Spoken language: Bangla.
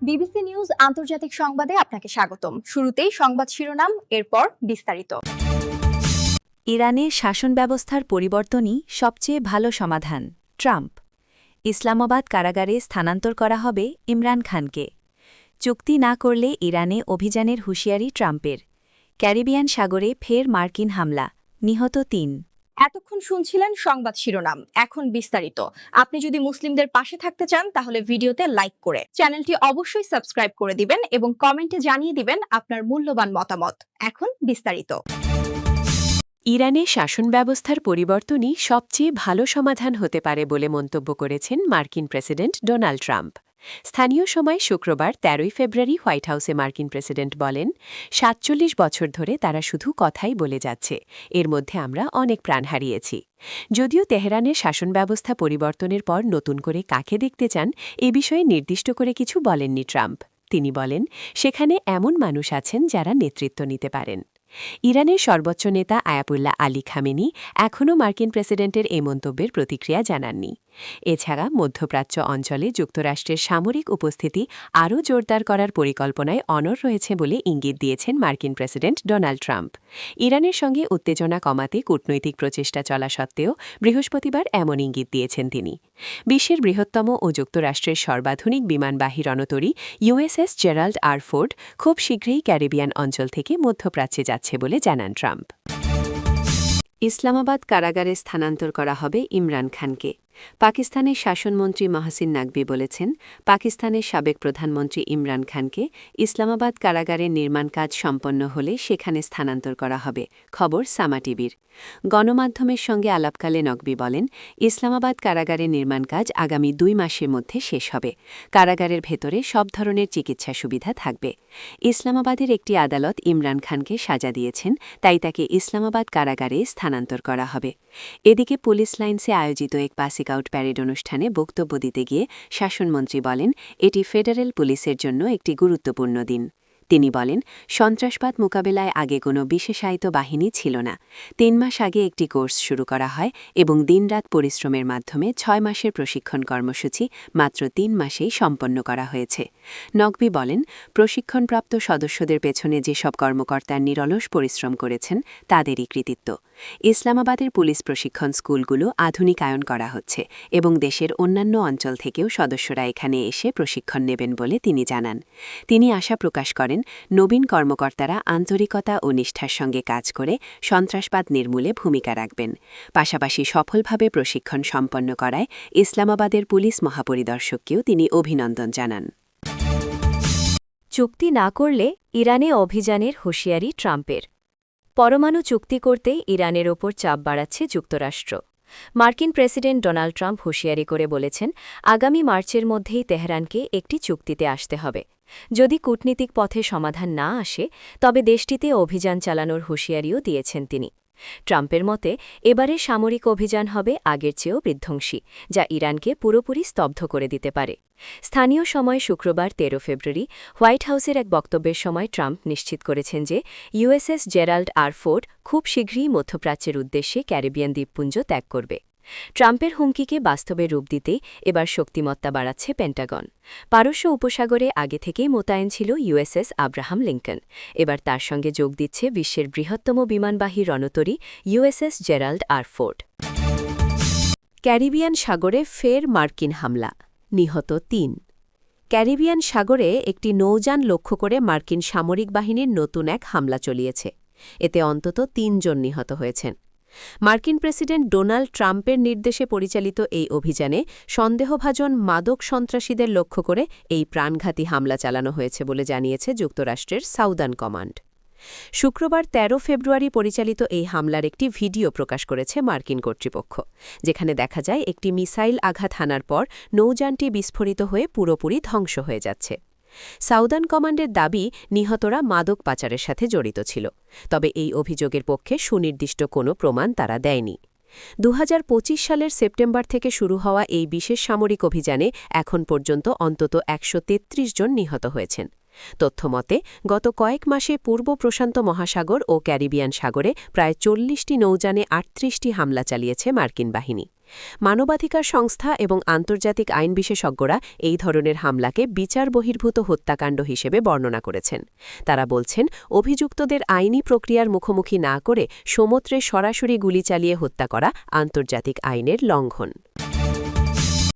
বিবিসি নিউজ আন্তর্জাতিক সংবাদে আপনাকে স্বাগতম। শুরুতেই সংবাদ শিরোনাম, এরপর বিস্তারিত। ইরানের শাসন ব্যবস্থার পরিবর্তনই সবচেয়ে ভালো সমাধান, ট্রাম্প। ইসলামাবাদ কারাগারে স্থানান্তর করা হবে ইমরান খানকে। চুক্তি না করলে ইরানে অভিযানের হুঁশিয়ারি ট্রাম্পের। ক্যারিবিয়ান সাগরে ফের মার্কিন হামলা, নিহত ৩। এতক্ষণ শুনছিলেন সংবাদ শিরোনাম, এখন বিস্তারিত। আপনি যদি মুসলিমদের পাশে থাকতে চান তাহলে ভিডিওতে লাইক করে চ্যানেলটি অবশ্যই সাবস্ক্রাইব করে দিবেন এবং কমেন্টে জানিয়ে দিবেন আপনার মূল্যবান মতামত। এখন বিস্তারিত। ইরানের শাসন ব্যবস্থার পরিবর্তনই সবচেয়ে ভালো সমাধান হতে পারে বলে মন্তব্য করেছেন মার্কিন প্রেসিডেন্ট ডোনাল্ড ট্রাম্প। স্থানীয় সময় শুক্রবার ১৩ ফেব্রুয়ারি হোয়াইট হাউসে মার্কিন প্রেসিডেন্ট বলেন, ৪৭ বছর ধরে তারা শুধু কথাই বলে যাচ্ছে, এর মধ্যে আমরা অনেক প্রাণ হারিয়েছি। যদিও তেহরানের শাসন ব্যবস্থা পরিবর্তনের পর নতুন করে কাকে দেখতে চান এ বিষয়ে নির্দিষ্ট করে কিছু বলেননি ট্রাম্প। তিনি বলেন, সেখানে এমন মানুষ আছেন যারা নেতৃত্ব নিতে পারেন। ইরানের সর্বোচ্চ নেতা আয়াতুল্লাহ আলী খামেনি এখনও মার্কিন প্রেসিডেন্টের এই মন্তব্যের প্রতিক্রিয়া জানাননি। এছাড়া মধ্যপ্রাচ্য অঞ্চলে যুক্তরাষ্ট্রের সামরিক উপস্থিতি আরও জোরদার করার পরিকল্পনায় অনড় রয়েছে বলে ইঙ্গিত দিয়েছেন মার্কিন প্রেসিডেন্ট ডোনাল্ড ট্রাম্প। ইরানের সঙ্গে উত্তেজনা কমাতে কূটনৈতিক প্রচেষ্টা চলা সত্ত্বেও বৃহস্পতিবার এমন ইঙ্গিত দিয়েছেন তিনি। বিশ্বের বৃহত্তম ও যুক্তরাষ্ট্রের সর্বাধুনিক বিমানবাহী রণতরী ইউএসএস জেরাল্ড আর ফোর্ড খুব শীঘ্রই ক্যারিবিয়ান অঞ্চল থেকে মধ্যপ্রাচ্যে যাচ্ছে বলে জানান ট্রাম্প। ইসলামাবাদ কারাগারে স্থানান্তর করা হবে ইমরান খানকে। পাকিস্তানের শাসনমন্ত্রী মাহসিন নাকভি বলেছেন, পাকিস্তানের সাবেক প্রধানমন্ত্রী ইমরান খানকে ইসলামাবাদ কারাগারের নির্মাণ কাজ সম্পন্ন হলে সেখানে স্থানান্তর করা হবে। খবর সামা টিভির। গণমাধ্যমের সঙ্গে আলাপকালে নকভি বলেন, ইসলামাবাদ কারাগারের নির্মাণ কাজ আগামী ২ মাসের মধ্যে শেষ হবে। কারাগারের ভেতরে সব ধরনের চিকিৎসা সুবিধা থাকবে। ইসলামাবাদের একটি আদালত ইমরান খানকে সাজা দিয়েছেন, তাই তাকে ইসলামাবাদ কারাগারে স্থানান্তর করা হবে। এদিকে পুলিশ লাইন্সে আয়োজিত এক পাসিং আউট প্যারেড অনুষ্ঠানে বক্তব্য দিতে গিয়ে শাসনমন্ত্রী বলেন, এটি ফেডারেল পুলিশের জন্য একটি গুরুত্বপূর্ণ দিন। তিনি বলেন, সন্ত্রাসবাদ মোকাবেলায় আগে কোনো বিশেষায়িত বাহিনী ছিল না। ৩ মাস আগে একটি কোর্স শুরু করা হয় এবং দিনরাত পরিশ্রমের মাধ্যমে ৬ মাসের প্রশিক্ষণ কর্মসূচি মাত্র ৩ মাসেই সম্পন্ন করা হয়েছে। নকভি বলেন, প্রশিক্ষণপ্রাপ্ত সদস্যদের পেছনে যেসব কর্মকর্তার নিরলস পরিশ্রম করেছেন তাদেরই কৃতিত্ব। ইসলামাবাদের পুলিশ প্রশিক্ষণ স্কুলগুলো আধুনিকায়ন করা হচ্ছে এবং দেশের অন্যান্য অঞ্চল থেকেও সদস্যরা এখানে এসে প্রশিক্ষণ নেবেন বলে তিনি জানান। তিনি আশা প্রকাশ করেন, নবীন কর্মকর্তারা আন্তরিকতা ও নিষ্ঠার সঙ্গে কাজ করে সন্ত্রাসবাদ নির্মূলে ভূমিকা রাখবেন। পাশাপাশি সফলভাবে প্রশিক্ষণ সম্পন্ন করায় ইসলামাবাদের পুলিশ মহাপরিদর্শককেও তিনি অভিনন্দন জানান। চুক্তি না করলে ইরানে অভিযানের হুঁশিয়ারি ট্রাম্পের। পরমাণু চুক্তি করতে ইরানের ওপর চাপ বাড়াচ্ছে যুক্তরাষ্ট্র। মার্কিন প্রেসিডেন্ট ডোনাল্ড ট্রাম্প হুঁশিয়ারি করে বলেছেন, আগামী মার্চের মধ্যেই তেহরানকে একটি চুক্তিতে আসতে হবে। যদি কূটনীতিক পথে সমাধান না আসে তবে দেশটিতে অভিযান চালানোর হুঁশিয়ারিও দিয়েছেন তিনি। ট্রাম্পের মতে এবারের সামরিক অভিযান হবে আগের চেয়েও বিধ্বংসী, যা ইরানকে পুরোপুরি স্তব্ধ করে দিতে পারে। স্থানীয় সময় শুক্রবার ১৩ ফেব্রুয়ারি হোয়াইট হাউসের এক বক্তব্যের সময় ট্রাম্প নিশ্চিত করেছেন যে ইউএসএস জেরাল্ড আর ফোর্ড খুব শীঘ্রই মধ্যপ্রাচ্যের উদ্দেশ্যে ক্যারিবিয়ান দ্বীপপুঞ্জ ত্যাগ করবে। ট্রাম্পের হুমকিকে বাস্তবে রূপ দিতেই এবার শক্তিমত্তা বাড়াচ্ছে পেন্টাগন। পারস্য উপসাগরে আগে থেকেই মোতায়েন ছিল ইউএসএস আব্রাহাম লিঙ্কন। এবার তার সঙ্গে যোগ দিচ্ছে বিশ্বের বৃহত্তম বিমানবাহী রণতরী USS Gerald R Ford. Caribbean সাগরে ফের মার্কিন হামলা, নিহত ৩। ক্যারিবিয়ান সাগরে একটি নৌযান লক্ষ্য করে মার্কিন সামরিক বাহিনীর নতুন এক হামলা চলিয়েছে। এতে অন্তত ৩ জন নিহত হয়েছেন। মার্কিন প্রেসিডেন্ট ডোনাল্ড ট্রাম্পের নির্দেশে পরিচালিত এই অভিযানে সন্দেহভাজন মাদক সন্ত্রাসীদের লক্ষ্য করে এই প্রাণঘাতী হামলা চালানো হয়েছে বলে জানিয়েছে যুক্তরাষ্ট্রের সাউদার্ন কমান্ড। শুক্রবার ১৩ ফেব্রুয়ারি পরিচালিত এই হামলার একটি ভিডিও প্রকাশ করেছে মার্কিন কর্তৃপক্ষ, যেখানে দেখা যায় একটি মিসাইল আঘাত হানার পর নৌযানটি বিস্ফোরিত হয়ে পুরোপুরি ধ্বংস হয়ে যাচ্ছে। সাউদার্ন কমান্ডের দাবি, নিহতরা মাদক পাচারের সাথে জড়িত ছিল, তবে এই অভিযোগের পক্ষে সুনির্দিষ্ট কোনো প্রমাণ তারা দেয়নি। ২০২৫ সালের সেপ্টেম্বর থেকে শুরু হওয়া এই বিশেষ সামরিক অভিযানে এখন পর্যন্ত অন্তত ১৩৩ জন নিহত হয়েছেন। তথ্যমতে গত কয়েক মাসে পূর্ব প্রশান্ত মহাসাগর ও ক্যারিবিয়ান সাগরে প্রায় ৪০টি নৌযানে ৩৮টি হামলা চালিয়েছে মার্কিন বাহিনী। মানবাধিকার সংস্থা এবং আন্তর্জাতিক আইন বিশেষজ্ঞরা এই ধরনের হামলাকে বিচার বহির্ভূত হত্যাকাণ্ড হিসেবে বর্ণনা করেছেন। তারা বলছেন, অভিযুক্তদের আইনি প্রক্রিয়ার মুখোমুখি না করে সমুদ্রে সরাসরি গুলি চালিয়ে হত্যা করা আন্তর্জাতিক আইনের লঙ্ঘন।